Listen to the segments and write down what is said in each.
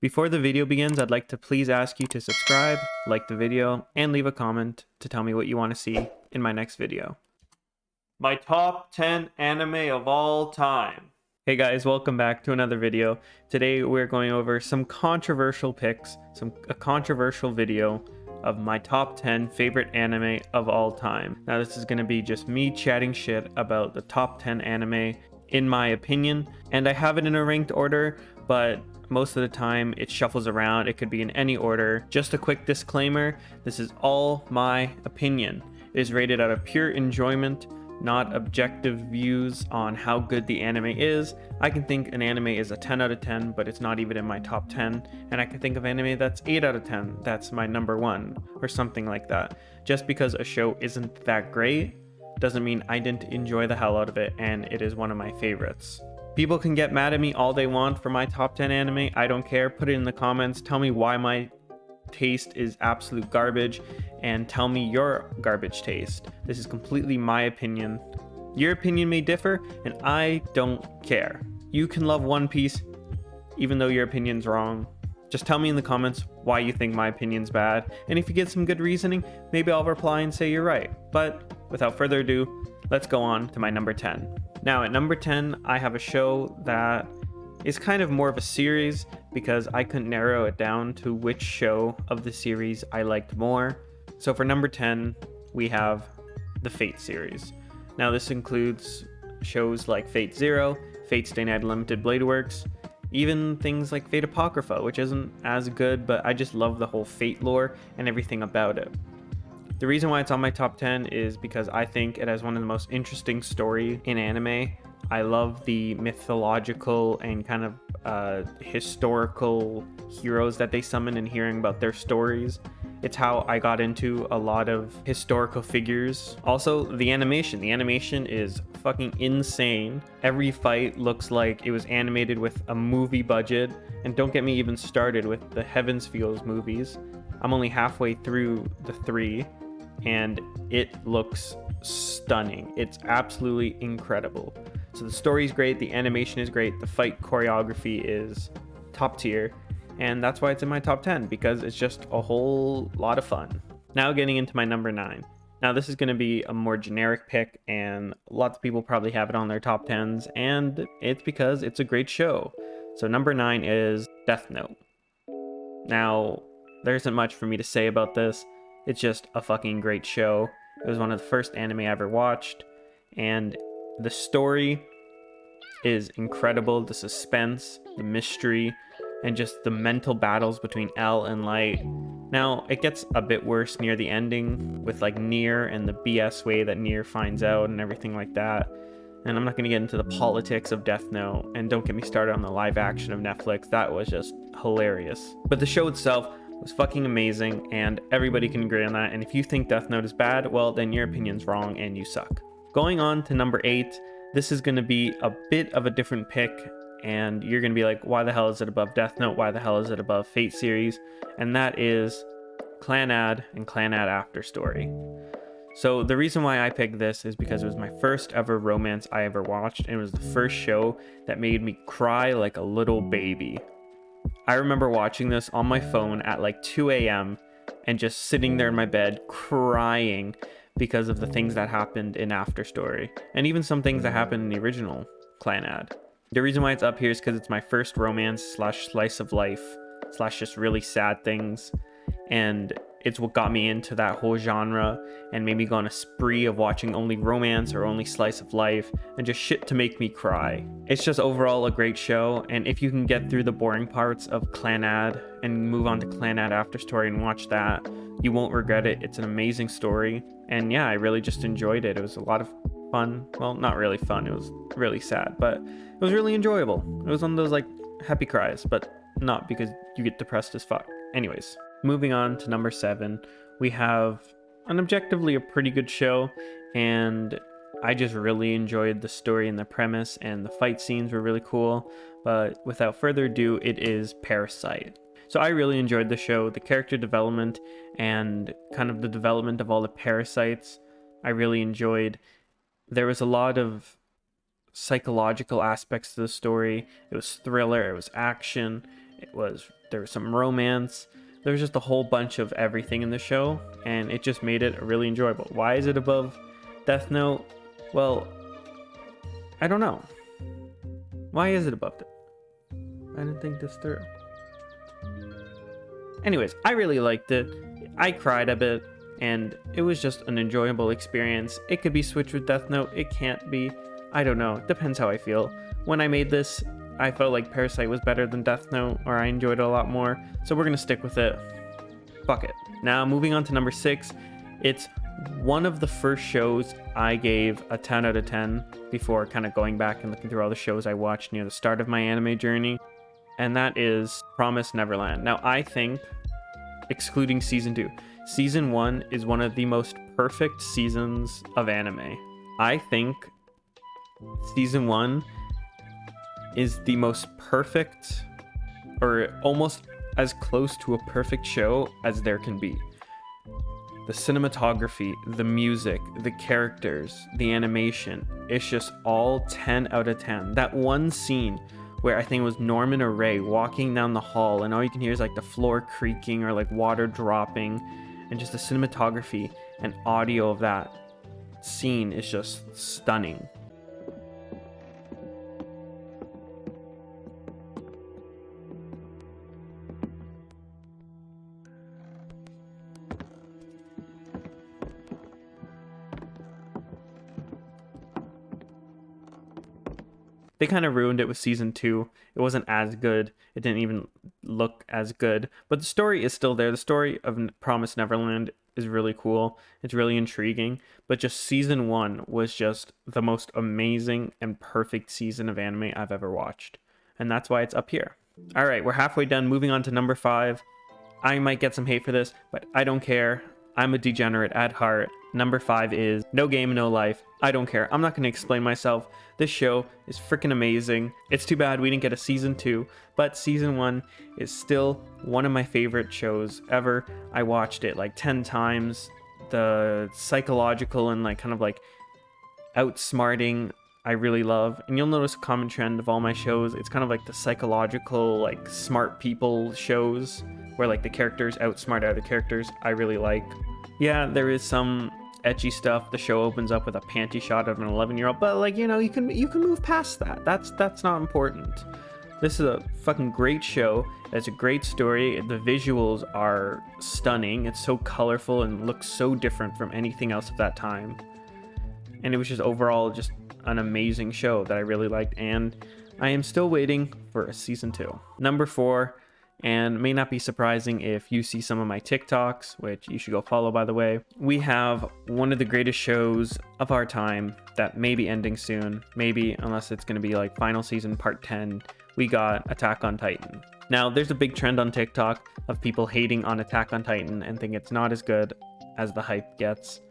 Before the video begins, I'd like to please ask you to subscribe, like the video, and leave a comment to tell me what you want to see in my next video. My top 10 anime of all time. Hey guys, welcome back to another video. Today we're going over some controversial picks, a controversial video of my top 10 favorite anime of all time. Now this is going to be just me chatting shit about the top 10 anime in my opinion, and I have it in a ranked order, but most of the time it shuffles around. It could be in any order. Just a quick disclaimer, this is all my opinion. It is rated out of pure enjoyment, not objective views on how good the anime is. I can think an anime is a 10 out of 10, but it's not even in my top 10. And I can think of anime that's 8 out of 10, that's my number 1, or something like that. Just because a show isn't that great doesn't mean I didn't enjoy the hell out of it, and it is one of my favorites. People can get mad at me all they want for my top 10 anime. I don't care. Put it in the comments. Tell me why my taste is absolute garbage, and tell me your garbage taste. This is completely my opinion. Your opinion may differ, and I don't care. You can love One Piece even though your opinion's wrong. Just tell me in the comments why you think my opinion's bad, and if you get some good reasoning, maybe I'll reply and say you're right. But without further ado, let's go on to my number 10. Now at number 10, I have a show that is kind of more of a series because I couldn't narrow it down to which show of the series I liked more. So for number 10, we have the Fate series. Now this includes shows like Fate Zero, Fate Stay Night Limited Blade Works, even things like Fate Apocrypha, which isn't as good, but I just love the whole Fate lore and everything about it. The reason why it's on my top 10 is because I think it has one of the most interesting story in anime. I love the mythological and kind of historical heroes that they summon and hearing about their stories. It's how I got into a lot of historical figures. Also, the animation. The animation is fucking insane. Every fight looks like it was animated with a movie budget. And don't get me even started with the Heaven's Feels movies. I'm only halfway through the 3. And it looks stunning. It's absolutely incredible. So the story's great, the animation is great, the fight choreography is top tier, and that's why it's in my top 10, because it's just a whole lot of fun. Now getting into my number 9. Now this is going to be a more generic pick, and lots of people probably have it on their top 10s, and it's because it's a great show. So number 9 is Deathnote. Now, there isn't much for me to say about this. It's just a fucking great show. It was one of the first anime I ever watched, and the story is incredible. The suspense, the mystery, and just the mental battles between L and Light. Now, it gets a bit worse near the ending with like Nier and the BS way that Nier finds out and everything like that. And I'm not going to get into the politics of Deathnote, and don't get me started on the live action of Netflix. That was just hilarious. But the show itself was fucking amazing, and everybody can agree on that. And if you think Deathnote is bad, well, then your opinion's wrong and you suck. Going on to number 8, this is going to be a bit of a different pick, and you're going to be like, why the hell is it above Deathnote? Why the hell is it above Fate series? And that is Clannad and Clannad After Story. So the reason why I picked this is because it was my first ever romance I ever watched, and it was the first show that made me cry like a little baby. I remember watching this on my phone at like 2 a.m. and just sitting there in my bed crying because of the things that happened in After Story, and even some things that happened in the original Clannad. The reason why it's up here is because it's my first romance slash slice of life slash just really sad things, and it's what got me into that whole genre and made me go on a spree of watching only romance or only slice of life and just shit to make me cry. It's just overall a great show, and if you can get through the boring parts of Clannad and move on to Clannad After Story and watch that, you won't regret it. It's an amazing story, and yeah, I really just enjoyed it. It was a lot of fun. Well, not really fun, it was really sad, but it was really enjoyable. It was one of those like happy cries, but not because you get depressed as fuck. Anyways, moving on to number 7, we have an objectively a pretty good show, and I just really enjoyed the story and the premise, and the fight scenes were really cool. But without further ado, it is Parasyte. So I really enjoyed the show, the character development and kind of the development of all the parasites. I really enjoyed. There was a lot of psychological aspects to the story. It was thriller, it was action, There was some romance. There was just a whole bunch of everything in the show, and it just made it really enjoyable. Why is it above Death Note? Well, I don't know. Why is it above it? I didn't think this through. Anyways, I really liked it. I cried a bit, and it was just an enjoyable experience. It could be switched with Death Note. It can't be. I don't know. Depends how I feel. When I made this, I felt like Parasyte was better than Death Note, or I enjoyed it a lot more. So we're going to stick with it. Fuck it. Now, moving on to number 6. It's one of the first shows I gave a 10 out of 10 before kind of going back and looking through all the shows I watched near the start of my anime journey. And that is Promised Neverland. Now, I think, excluding season 2, season 1 is one of the most perfect seasons of anime. I think season 1 is the most perfect, or almost as close to a perfect show as there can be. The cinematography, the music, the characters, the animation, it's just all 10 out of 10. That one scene where I think it was Norman or Ray walking down the hall, and all you can hear is like the floor creaking or like water dropping, and just the cinematography and audio of that scene is just stunning. They kind of ruined it with season 2. It wasn't as good. It didn't even look as good. But the story is still there. The story of Promised Neverland is really cool. It's really intriguing. But just season 1 was just the most amazing and perfect season of anime I've ever watched. And that's why it's up here. All right, we're halfway done. Moving on to number 5. I might get some hate for this, but I don't care. I'm a degenerate at heart. Number 5 is No Game, No Life. I don't care. I'm not going to explain myself. This show is freaking amazing. It's too bad we didn't get a season 2, but season 1 is still one of my favorite shows ever. I watched it like 10 times. The psychological and like kind of like outsmarting I really love. And you'll notice a common trend of all my shows. It's kind of like the psychological, like smart people shows where like the characters outsmart other characters. I really like. Yeah, there is some ecchi stuff. The show opens up with a panty shot of an 11-year-old, but like, you know, you can move past that. That's not important. This is a fucking great show. It's a great story. The visuals are stunning. It's so colorful and looks so different from anything else of that time. And it was just overall just an amazing show that I really liked, and I am still waiting for a season 2. Number 4, and may not be surprising if you see some of my TikToks, which you should go follow, by the way. We have one of the greatest shows of our time that may be ending soon. Maybe, unless it's going to be like final season part 10. We got Attack on Titan. Now, there's a big trend on TikTok of people hating on Attack on Titan and think it's not as good as the hype gets.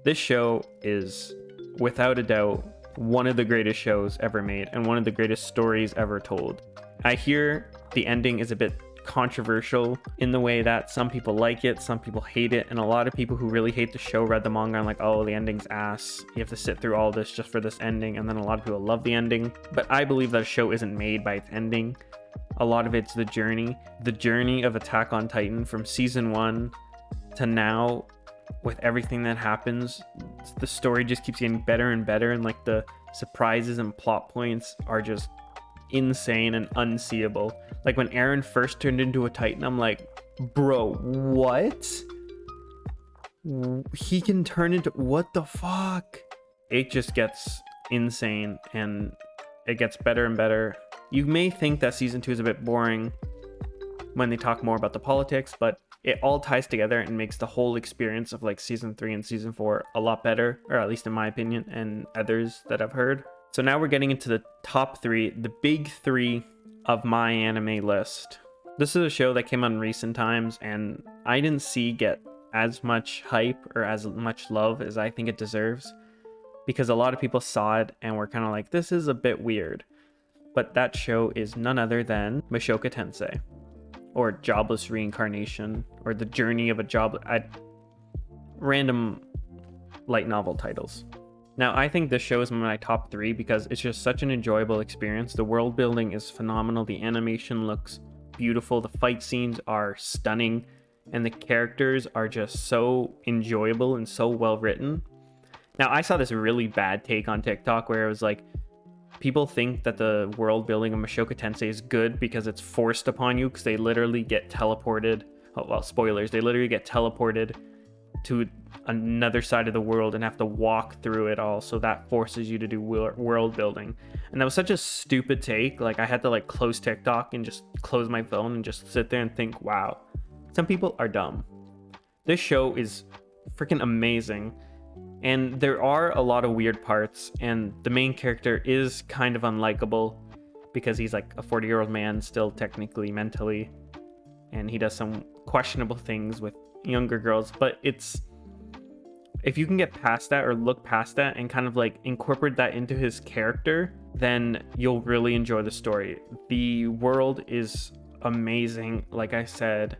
This show is, without a doubt, one of the greatest shows ever made and one of the greatest stories ever told. I hear the ending is a bit controversial in the way that some people like it, some people hate it, and a lot of people who really hate the show read the manga and like, oh, the ending's ass. You have to sit through all this just for this ending, and then a lot of people love the ending. But I believe that a show isn't made by its ending. A lot of it's the journey of Attack on Titan from season 1 to now. With everything that happens, the story just keeps getting better and better, and like the surprises and plot points are just insane and unseeable. Like when Eren first turned into a Titan, I'm like, bro, what? He can turn into, what the fuck? It just gets insane and it gets better and better. You may think that season 2 is a bit boring when they talk more about the politics, but it all ties together and makes the whole experience of like season 3 and season 4 a lot better, or at least in my opinion and others that I've heard. So now we're getting into the top 3, the big 3 of my anime list. This is a show that came out in recent times and I didn't see get as much hype or as much love as I think it deserves, because a lot of people saw it and were kind of like, this is a bit weird. But that show is none other than Mushoku Tensei, or Jobless Reincarnation, or The Journey of a Job... random light novel titles. Now, I think this show is my top 3 because it's just such an enjoyable experience. The world building is phenomenal. The animation looks beautiful. The fight scenes are stunning, and the characters are just so enjoyable and so well written. Now, I saw this really bad take on TikTok where it was like, people think that the world building of Mushoku Tensei is good because it's forced upon you, because they literally get teleported. Oh, well, spoilers. They literally get teleported to another side of the world and have to walk through it all, so that forces you to do world building. And that was such a stupid take. Like, I had to like close TikTok and just close my phone and just sit there and think, wow, some people are dumb. This show is freaking amazing, and there are a lot of weird parts, and the main character is kind of unlikable because he's like a 40-year-old man still technically mentally, and he does some questionable things with younger girls. But it's, if you can get past that or look past that and kind of like incorporate that into his character, then you'll really enjoy the story. The world is amazing, like I said,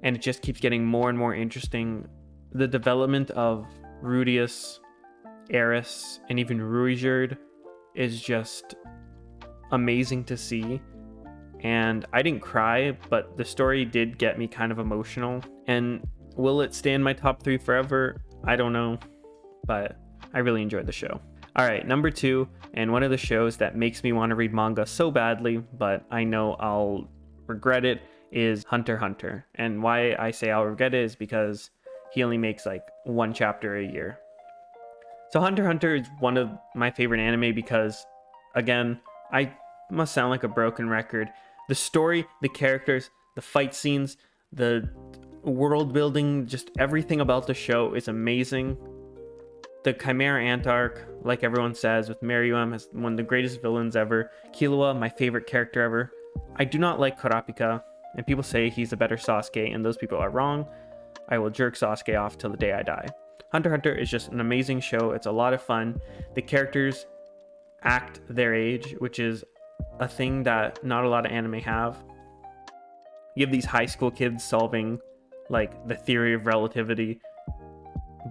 and it just keeps getting more and more interesting. The development of Rudius, Eris, and even Ruijerd is just amazing to see. And I didn't cry, but the story did get me kind of emotional. And will it stay in my top 3 forever? I don't know, but I really enjoyed the show. All right, number 2, and one of the shows that makes me want to read manga so badly, but I know I'll regret it, is Hunter x Hunter. And why I say I'll regret it is because he only makes like 1 chapter a year. So Hunter x Hunter is one of my favorite anime because, again, I must sound like a broken record. The story, the characters, the fight scenes, the world building, just everything about the show is amazing. The Chimera Ant arc, like everyone says, with Meruem, is one of the greatest villains ever. Killua, my favorite character ever. I do not like Kurapika, and people say he's a better Sasuke, and those people are wrong. I will jerk Sasuke off till the day I die. Hunter x Hunter is just an amazing show. It's a lot of fun. The characters act their age, which is a thing that not a lot of anime have. You have these high school kids solving like the theory of relativity,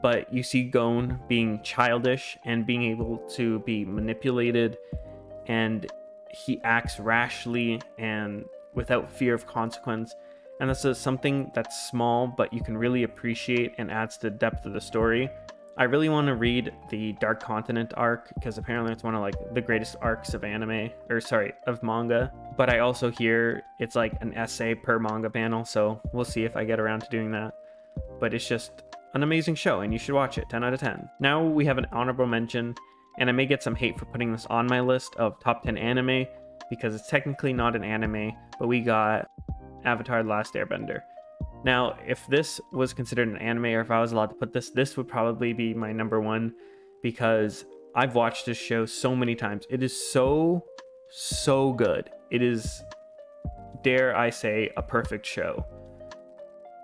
but you see Gon being childish and being able to be manipulated, and he acts rashly and without fear of consequence. And this is something that's small, but you can really appreciate and adds to the depth of the story. I really want to read the Dark Continent arc because apparently it's one of like the greatest arcs of of manga. But I also hear it's like an essay per manga panel, so we'll see if I get around to doing that. But it's just an amazing show and you should watch it. 10 out of 10. Now we have an honorable mention, and I may get some hate for putting this on my list of top 10 anime because it's technically not an anime, but we got Avatar: The Last Airbender. Now, if this was considered an anime, or if I was allowed to put this would probably be my number 1 because I've watched this show so many times. It is so good. It is, dare I say, a perfect show.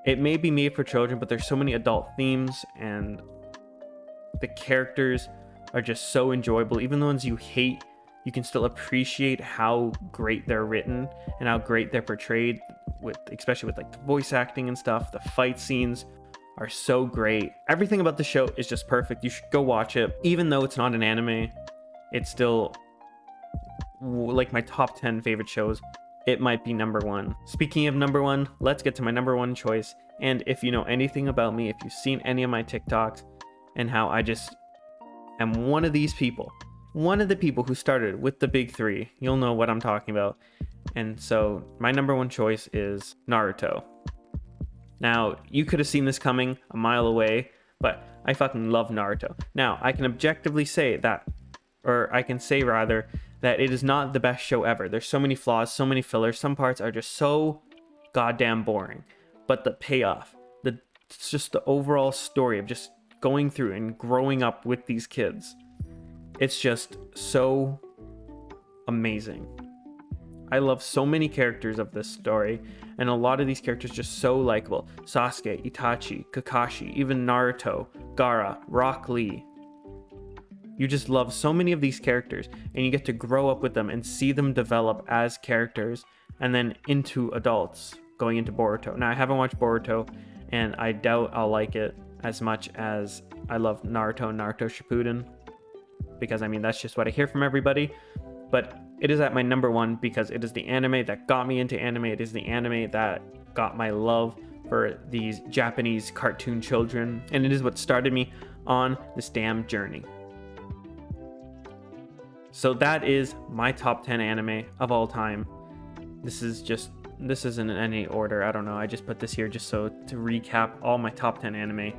It may be made for children, but there's so many adult themes, and the characters are just so enjoyable. Even the ones you hate, you can still appreciate how great they're written and how great they're portrayed, especially with like the voice acting and stuff. The fight scenes are so great. Everything about the show is just perfect. You should go watch it. Even though it's not an anime, it's still like my top 10 favorite shows. It might be number 1. Speaking of number 1, let's get to my number 1 choice. And if you know anything about me, if you've seen any of my TikToks and how I just am one of these people, one of the people who started with the big 3, you'll know what I'm talking about. And so my number 1 choice is Naruto. Now, you could have seen this coming a mile away, but I fucking love Naruto. Now, I can objectively say that, or I can say rather, that it is not the best show ever. There's so many flaws, so many fillers. Some parts are just so goddamn boring. But the payoff, it's just the overall story of just going through and growing up with these kids, it's just so amazing. I love so many characters of this story, and a lot of these characters just so likable. Sasuke, Itachi, Kakashi, even Naruto, Gaara, Rock Lee. You just love so many of these characters, and you get to grow up with them and see them develop as characters, and then into adults, going into Boruto. Now, I haven't watched Boruto, and I doubt I'll like it as much as I love Naruto and Naruto Shippuden, because I mean, that's just what I hear from everybody. But It is at my number 1 because it is the anime that got me into anime. It is the anime that got my love for these Japanese cartoon children, and it is what started me on this damn journey. So that is my top 10 anime of all time. This isn't in any order. I don't know. I just put this here just so to recap all my top 10 anime.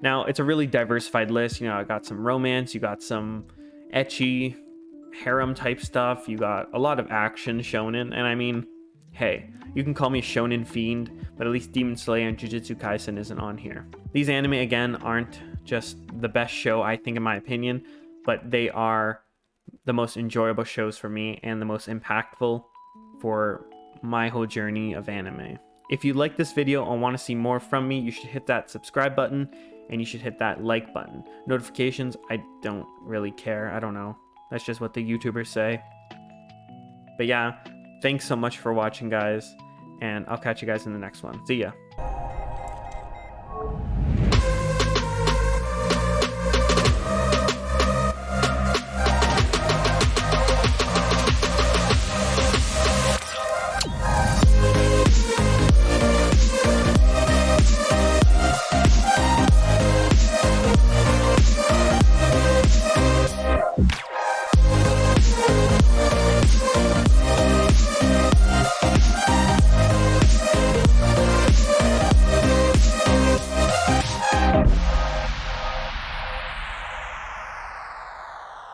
Now, it's a really diversified list. You know, I got some romance, you got some ecchi, harem type stuff, you got a lot of action shonen, and I mean, hey, you can call me shonen fiend, but at least Demon Slayer and Jujutsu Kaisen isn't on here. These anime, again, aren't just the best show, I think, in my opinion, but they are the most enjoyable shows for me and the most impactful for my whole journey of anime. If you like this video and want to see more from me, you should hit that subscribe button and you should hit that like button. Notifications, I don't really care. I don't know. That's just what the YouTubers say. But yeah, thanks so much for watching, guys, and I'll catch you guys in the next one. See ya.